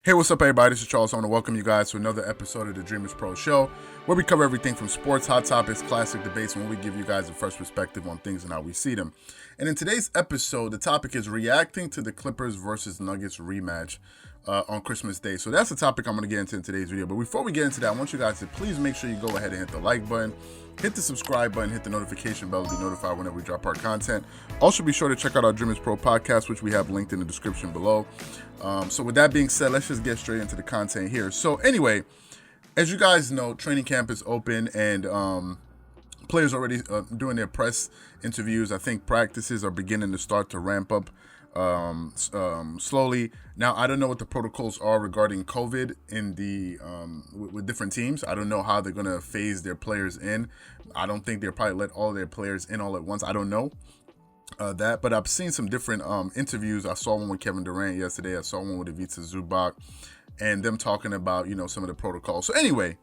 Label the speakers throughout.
Speaker 1: Hey, what's up, everybody? This is Charles. I want to welcome you guys to another episode of the Dreamerspro Show, where we cover everything from sports, hot topics, classic debates, and we give you guys a fresh perspective on things and how we see them. And in today's episode, the topic is reacting to the Clippers versus Nuggets rematch on Christmas Day. So that's the topic I'm going to get into in today's video. But before we get into that, I want you guys to please make sure you go ahead and hit the like button, hit the subscribe button, hit the notification bell to be notified whenever we drop our content. Also, be sure to check out our Dreamerspro Podcast, which we have linked in the description below. So with that being said, let's just get straight into the content here. So anyway, as you guys know, training camp is open and players already doing their press interviews. I think practices are beginning to start to ramp up slowly. Now, I don't know what the protocols are regarding COVID in the with different teams. I don't know how they're going to phase their players in. I don't think they'll probably let all their players in all at once. I don't know. But I've seen some different interviews. I saw one with Kevin Durant yesterday. I saw one with Ivica Zubac, and them talking about, you know, some of the protocols. So anyway,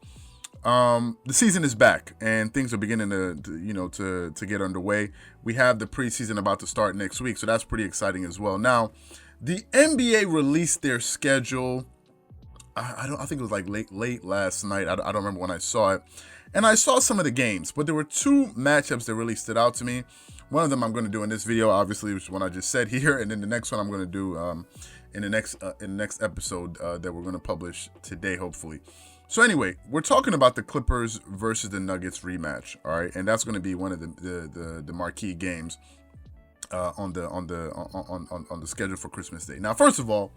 Speaker 1: the season is back and things are beginning to get underway. We have the preseason about to start next week, so that's pretty exciting as well. Now, the NBA released their schedule. I think it was like late last night. I don't remember when I saw it, and I saw some of the games, but there were two matchups that really stood out to me. One of them I'm going to do in this video, obviously, which is one I just said here, and then the next one I'm going to do in the next episode that we're going to publish today, hopefully. So anyway, we're talking about the Clippers versus the Nuggets rematch, all right, and that's going to be one of the marquee games on the schedule for Christmas Day. Now, first of all,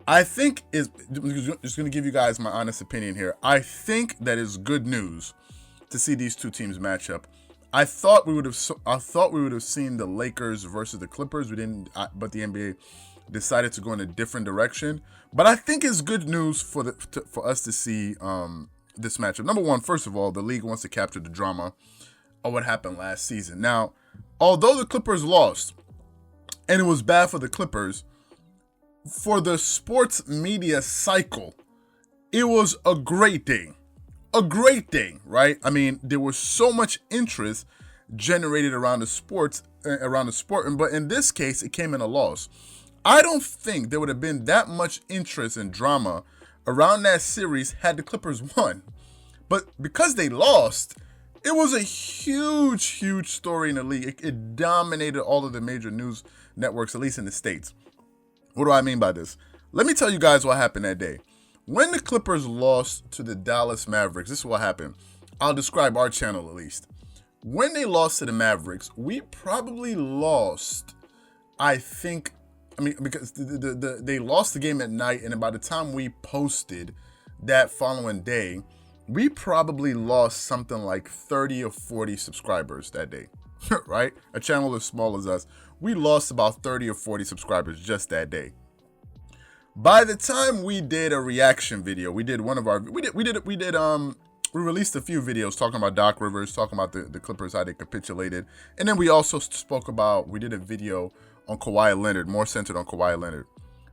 Speaker 1: I think just going to give you guys my honest opinion here. I think that is good news to see these two teams match up. I thought we would have seen the Lakers versus the Clippers. We didn't, but the NBA decided to go in a different direction. But I think it's good news for us to see this matchup. Number one, first of all, the league wants to capture the drama of what happened last season. Now, although the Clippers lost, and it was bad for the Clippers, for the sports media cycle, it was a great day. A great day, right? I mean, there was so much interest generated around the sport, but in this case, it came in a loss. I don't think there would have been that much interest and drama around that series had the Clippers won. But because they lost, it was a huge story in the league. It dominated all of the major news networks, at least in the States. What do I mean by this? Let me tell you guys what happened that day. When the Clippers lost to the Dallas Mavericks, this is what happened. I'll describe our channel at least. When they lost to the Mavericks, we probably lost, because they lost the game at night, and by the time we posted that following day, we probably lost something like 30 or 40 subscribers that day, right? A channel as small as us, we lost about 30 or 40 subscribers just that day. By the time we did a reaction video, we released a few videos talking about Doc Rivers, talking about the Clippers, how they capitulated. And then we also we did a video on Kawhi Leonard, more centered on Kawhi Leonard.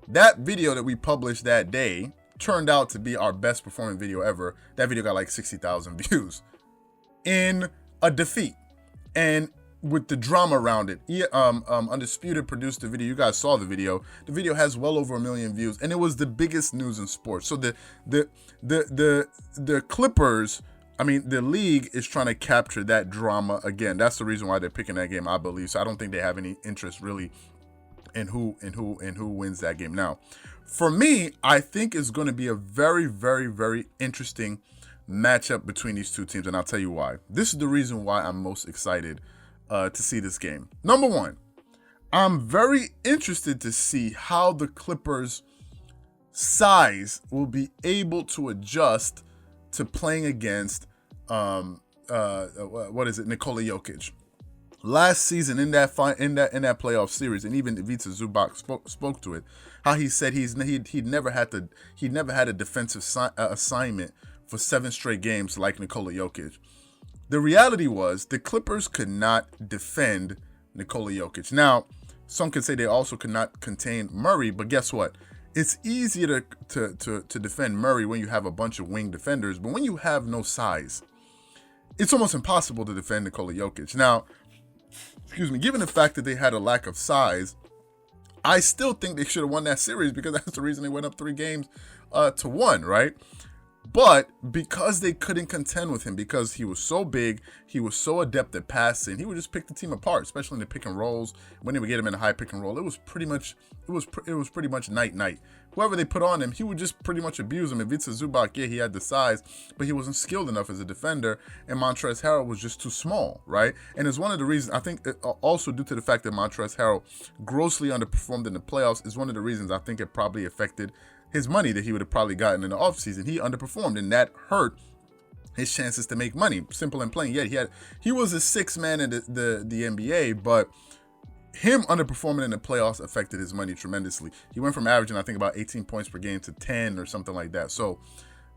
Speaker 1: That video that we published that day turned out to be our best performing video ever. That video got like 60,000 views in a defeat. And with the drama around it, Undisputed produced the video. You guys saw the video. The video has well over 1 million views, and it was the biggest news in sports. So the Clippers, the league is trying to capture that drama again. That's the reason why they're picking that game, I believe. So I don't think they have any interest really in who wins that game. Now, for me, I think it's going to be a very interesting matchup between these two teams, and I'll tell you why. This is the reason why I'm most excited to see this game. Number one, I'm very interested to see how the Clippers' size will be able to adjust to playing against Nikola Jokic. Last season in that playoff series, and even Ivica Zubac spoke to it, how he said he'd never had a defensive assignment for 7 straight games like Nikola Jokic. The reality was the Clippers could not defend Nikola Jokic. Now, some could say they also could not contain Murray, but guess what? It's easier to defend Murray when you have a bunch of wing defenders, but when you have no size, it's almost impossible to defend Nikola Jokic. Now, given the fact that they had a lack of size, I still think they should have won that series because that's the reason they went up 3-1, right? But because they couldn't contend with him, because he was so big, he was so adept at passing, he would just pick the team apart, especially in the pick and rolls. When they would get him in a high pick and roll, it was pretty much night. Whoever they put on him, he would just pretty much abuse him. Ivica Zubac, yeah, he had the size, but he wasn't skilled enough as a defender, and Montrezl Harrell was just too small, right? And it's one of the reasons, I think, also due to the fact that Montrezl Harrell grossly underperformed in the playoffs, is one of the reasons I think it probably affected his money that he would have probably gotten in the offseason. He underperformed, and that hurt his chances to make money. Simple and plain. Yeah, he was a sixth man in the NBA, but him underperforming in the playoffs affected his money tremendously. He went from averaging, I think, about 18 points per game to 10 or something like that. So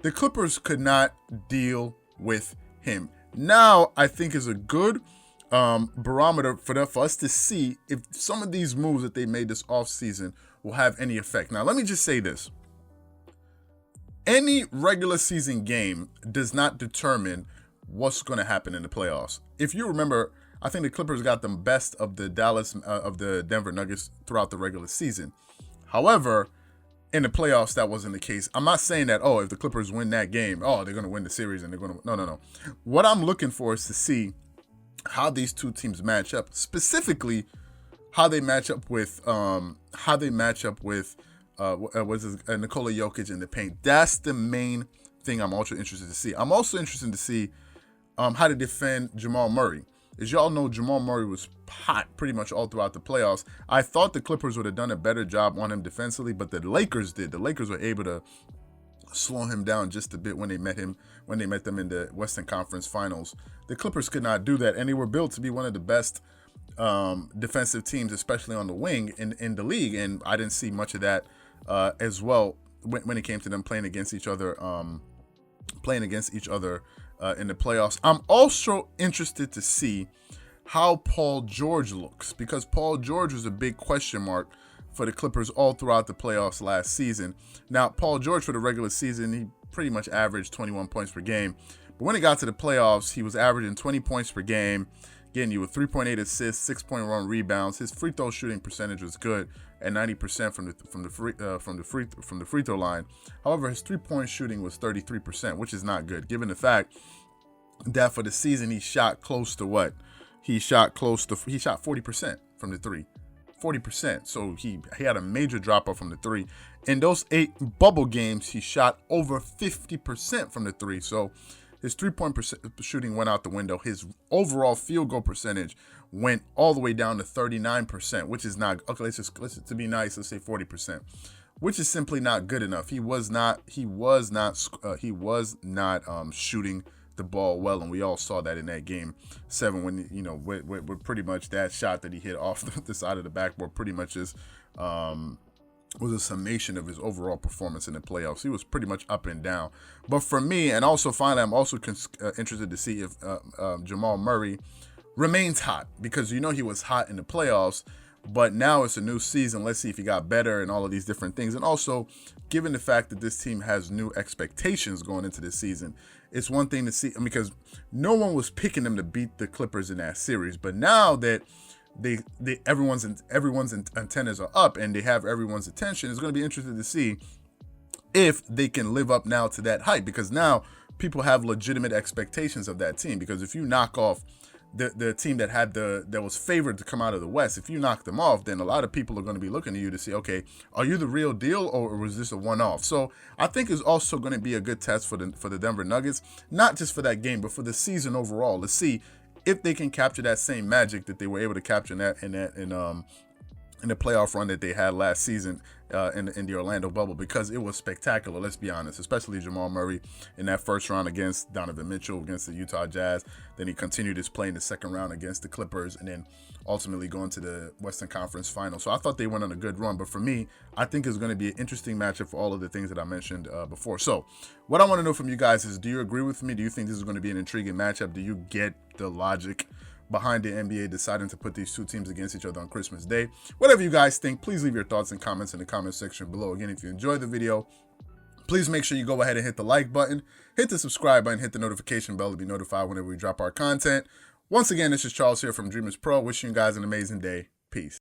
Speaker 1: the Clippers could not deal with him. Now, I think is a good barometer for us to see if some of these moves that they made this offseason will have any effect. Now, let me just say this. Any regular season game does not determine what's going to happen in the playoffs. If you remember, I think the Clippers got the best of the Denver Nuggets throughout the regular season. However, in the playoffs, that wasn't the case. I'm not saying that, if the Clippers win that game, they're going to win the series and they're going to... No. What I'm looking for is to see how these two teams match up. Specifically, how they match up with Nikola Jokic in the paint. That's the main thing I'm also interested to see. I'm also interested to see how to defend Jamal Murray. As y'all know, Jamal Murray was hot pretty much all throughout the playoffs. I thought the Clippers would have done a better job on him defensively, but the Lakers did. The Lakers were able to slow him down just a bit when they met them in the Western Conference Finals. The Clippers could not do that, and they were built to be one of the best defensive teams, especially on the wing in the league, and I didn't see much of that as well when it came to them playing against each other in the playoffs. I'm also interested to see how Paul George looks, because Paul George was a big question mark for the Clippers all throughout the playoffs last season. Now, Paul George for the regular season, he pretty much averaged 21 points per game. But when it got to the playoffs, he was averaging 20 points per game, getting you with 3.8 assists, 6.1 rebounds. His free throw shooting percentage was good at 90% from the free throw line. However, his 3-point shooting was 33%, which is not good, given the fact that for the season he shot close to what? He shot 40% from the three. 40%. So he had a major drop off from the three. In those 8 bubble games, he shot over 50% from the three. So his 3-point shooting went out the window. His overall field goal percentage went all the way down to 39%, which is not okay. Let's to be nice, let's say 40%, which is simply not good enough. He was not shooting the ball well, and we all saw that in that game 7 when with pretty much that shot that he hit off the side of the backboard pretty much is was a summation of his overall performance in the playoffs. He was pretty much up and down. But for me, and also finally, I'm also interested to see if Jamal Murray remains hot, because he was hot in the playoffs, but now it's a new season. Let's see if he got better and all of these different things. And also, given the fact that this team has new expectations going into this season, it's one thing to see, because no one was picking them to beat the Clippers in that series. But now that everyone's antennas are up and they have everyone's attention, it's going to be interesting to see if they can live up now to that hype, because now people have legitimate expectations of that team. Because if you knock off the team that was favored to come out of the West, if you knock them off, then a lot of people are going to be looking at you to see, okay, are you the real deal, or was this a one-off? So I think it's also going to be a good test for the Denver Nuggets, not just for that game, but for the season overall, to see if they can capture that same magic that they were able to capture in the playoff run that they had last season in the Orlando bubble, because it was spectacular, let's be honest, especially Jamal Murray in that first round against Donovan Mitchell against the Utah Jazz. Then he continued his play in the second round against the Clippers, and then ultimately going to the Western Conference Final. So I thought they went on a good run, but for me, I think it's going to be an interesting matchup for all of the things that I mentioned before. So what I want to know from you guys is, do you agree with me? Do you think this is going to be an intriguing matchup? Do you get the logic behind the NBA deciding to put these two teams against each other on Christmas Day? Whatever you guys think, please leave your thoughts and comments in the comment section below. Again, if you enjoyed the video, please make sure you go ahead and hit the like button, hit the subscribe button, hit the notification bell to be notified whenever we drop our content. Once again, this is Charles here from Dreamerspro, wishing you guys an amazing day. Peace.